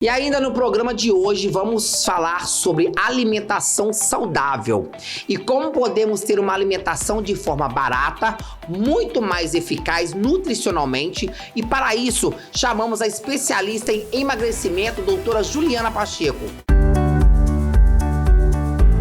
E ainda no programa de hoje vamos falar sobre alimentação saudável e como podemos ter uma alimentação de forma barata, muito mais eficaz nutricionalmente, e para isso chamamos a especialista em emagrecimento, doutora Juliana Pacheco.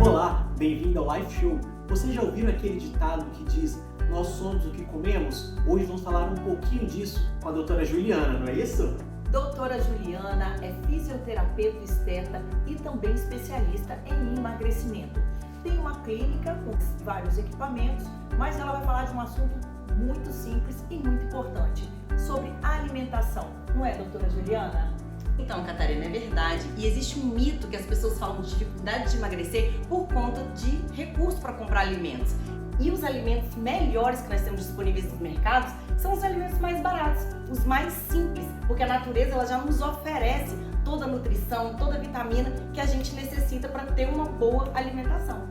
Olá, bem-vindo ao Life Show. Vocês já ouviram aquele ditado que diz "Nós somos o que comemos"? Hoje vamos falar um pouquinho disso com a doutora Juliana, não é isso? Doutora Juliana é fisioterapeuta esteta e também especialista em emagrecimento. Tem uma clínica com vários equipamentos, mas ela vai falar de um assunto muito simples e muito importante, sobre alimentação. Não é, doutora Juliana? Então, Catarina, é verdade. E existe um mito que as pessoas falam de dificuldade de emagrecer por conta de recursos para comprar alimentos. E os alimentos melhores que nós temos disponíveis nos mercados são os alimentos mais baratos, os mais simples, porque a natureza ela já nos oferece toda a nutrição, toda a vitamina que a gente necessita para ter uma boa alimentação.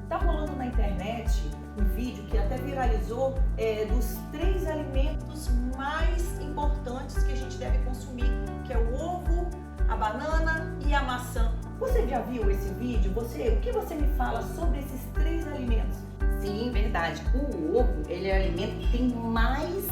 Tá rolando na internet um vídeo que até viralizou dos 3 alimentos mais importantes que a gente deve consumir, que é o ovo, a banana e a maçã. Você já viu esse vídeo? O que você me fala sobre esses 3 alimentos? Sim, verdade. O ovo, ele é o alimento que tem mais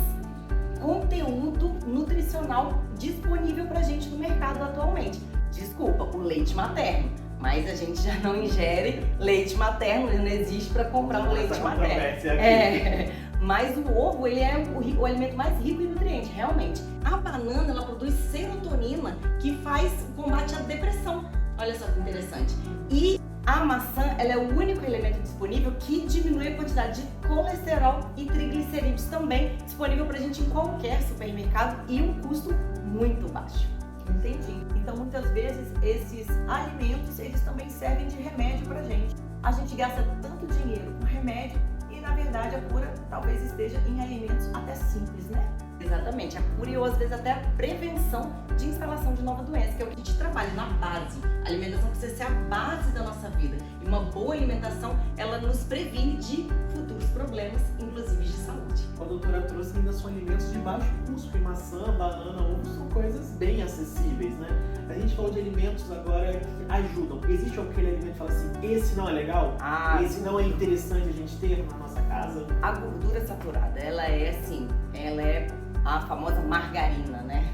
conteúdo nutricional disponível pra gente no mercado atualmente. Desculpa, o leite materno, mas a gente já não ingere leite materno, não existe para comprar um leite materno. Mas o ovo, ele é o alimento mais rico em nutrientes, realmente. A banana, ela produz serotonina, que faz o combate à depressão. Olha só que interessante. E a maçã, ela é o único elemento disponível que diminui a quantidade de colesterol e triglicerídeos, também disponível pra gente em qualquer supermercado e um custo muito baixo. Entendi. Então, muitas vezes, esses alimentos, eles também servem de remédio pra gente. A gente gasta tanto dinheiro com remédio e, na verdade, a cura talvez esteja em alimentos até simples, né? Exatamente, a cura e às vezes até a prevenção de instalação de nova doença, que é o que a gente trabalha na base. A alimentação precisa ser a base da nossa vida. E uma boa alimentação, ela nos previne de futuros problemas, inclusive de saúde. A doutora trouxe ainda são alimentos de baixo custo, e maçã, banana, ovo são coisas bem acessíveis, né? A gente falou de alimentos agora que ajudam. Existe aquele alimento que fala assim, esse não é legal? Esse não é interessante a gente ter na nossa casa? A gordura saturada, ela é a famosa margarina, né?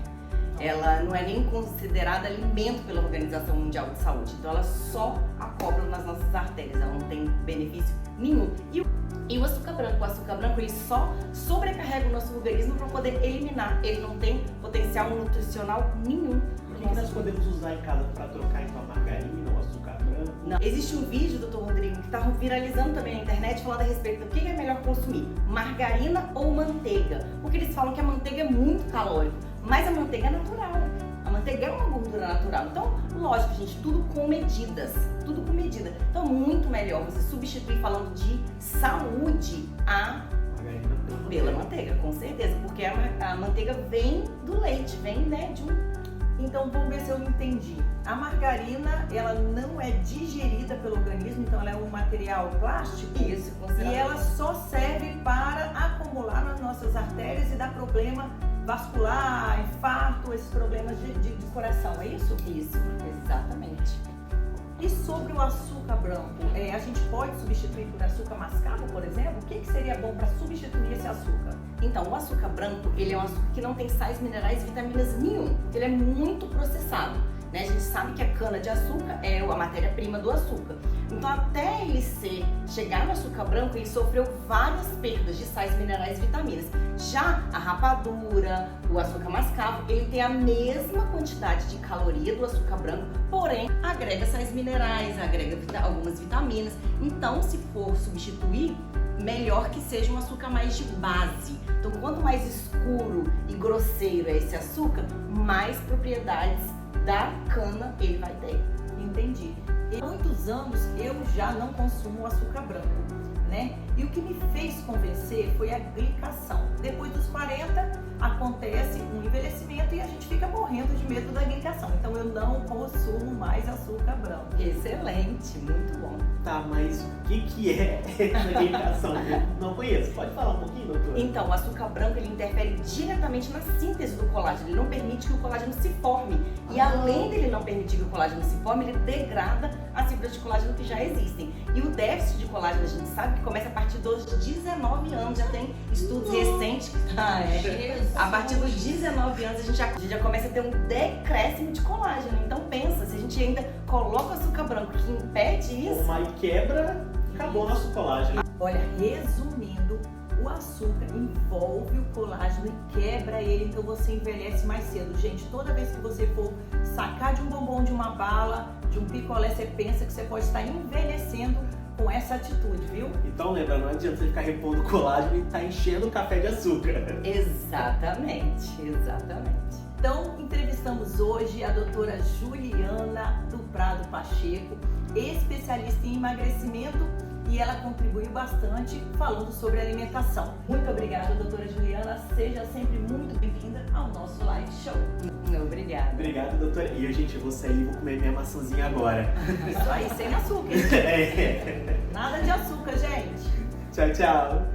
Ela não é nem considerada alimento pela Organização Mundial de Saúde, então ela só acopla nas nossas artérias, ela não tem benefício nenhum. E o açúcar branco ele só sobrecarrega o nosso organismo para poder eliminar, ele não tem potencial nutricional nenhum. O que nós podemos usar em casa para trocar então a margarina ou açúcar branco? Não. Existe um vídeo, doutor Rodrigo, que está viralizando também na internet, falando a respeito do que é melhor consumir, margarina ou manteiga. Porque eles falam que a manteiga é muito calórico, mas a manteiga é natural. A manteiga é uma gordura natural. Então, lógico, gente, tudo com medidas. Tudo com medida. Então, muito melhor você substituir, falando de saúde, a margarina pela manteiga, com certeza. Porque a manteiga vem do leite, vem, né, de um... Então, vamos ver se eu entendi. A margarina, ela não é digerida pelo organismo, então ela é um material plástico. Isso, com certeza. E ela só serve para acumular nas nossas artérias e dar problema vascular, infarto, esses problemas de coração, é isso? Isso, exatamente. E sobre o açúcar branco, a gente pode substituir por açúcar mascavo, por exemplo? O que seria bom para substituir esse açúcar? Então, o açúcar branco, ele é um açúcar que não tem sais minerais e vitaminas nenhum. Ele é muito processado, né? A gente sabe que a cana-de-açúcar é a matéria-prima do açúcar. Então, até ele chegar no açúcar branco, ele sofreu várias perdas de sais minerais e vitaminas. Já a rapadura, o açúcar mascavo, ele tem a mesma quantidade de caloria do açúcar branco, porém agrega sais minerais, agrega algumas vitaminas. Então, se for substituir, melhor que seja um açúcar mais de base. Então, quanto mais escuro e grosseiro é esse açúcar, mais propriedades da cana ele vai ter. Entendi. Há muitos anos eu já não consumo açúcar branco, né? E o que me fez convencer foi a glicação. Depois dos 40, acontece um envelhecimento e a gente fica morrendo de medo da glicação. Então eu não consumo mais açúcar branco. Excelente, muito bom. Tá, mas o que é essa glicação? Eu não conheço. Pode falar um pouquinho, doutora? Então, o açúcar branco ele interfere diretamente na síntese do colágeno. Ele não permite que o colágeno se forme. E além dele não permitir que o colágeno se forme, ele degrada as fibras de colágeno que já existem. E o déficit de colágeno, a gente sabe que começa a partir dos 19 anos. Já tem estudos recentes. A partir dos 19 anos, a gente já começa a ter um decréscimo de colágeno. Então, pensa, se a gente ainda coloca açúcar branco que impede isso... Uma quebra, acabou o nosso colágeno. Olha, resumindo, o açúcar envolve o colágeno e quebra ele, então você envelhece mais cedo. Gente, toda vez que você for sacar de um bombom, de uma bala, de um picolé, você pensa que você pode estar envelhecendo com essa atitude, viu? Então lembra, não adianta você ficar repondo colágeno e tá enchendo o café de açúcar. Exatamente, exatamente. Então, entrevistamos hoje a doutora Juliana do Prado Pacheco, especialista em emagrecimento, e ela contribuiu bastante falando sobre alimentação. Muito obrigada, doutora Juliana. Seja sempre muito bem-vinda ao nosso live show. Obrigada. Obrigado, doutora. E gente, eu vou sair e vou comer minha maçãzinha agora. Isso aí, sem açúcar. É. Nada de açúcar, gente. Tchau, tchau.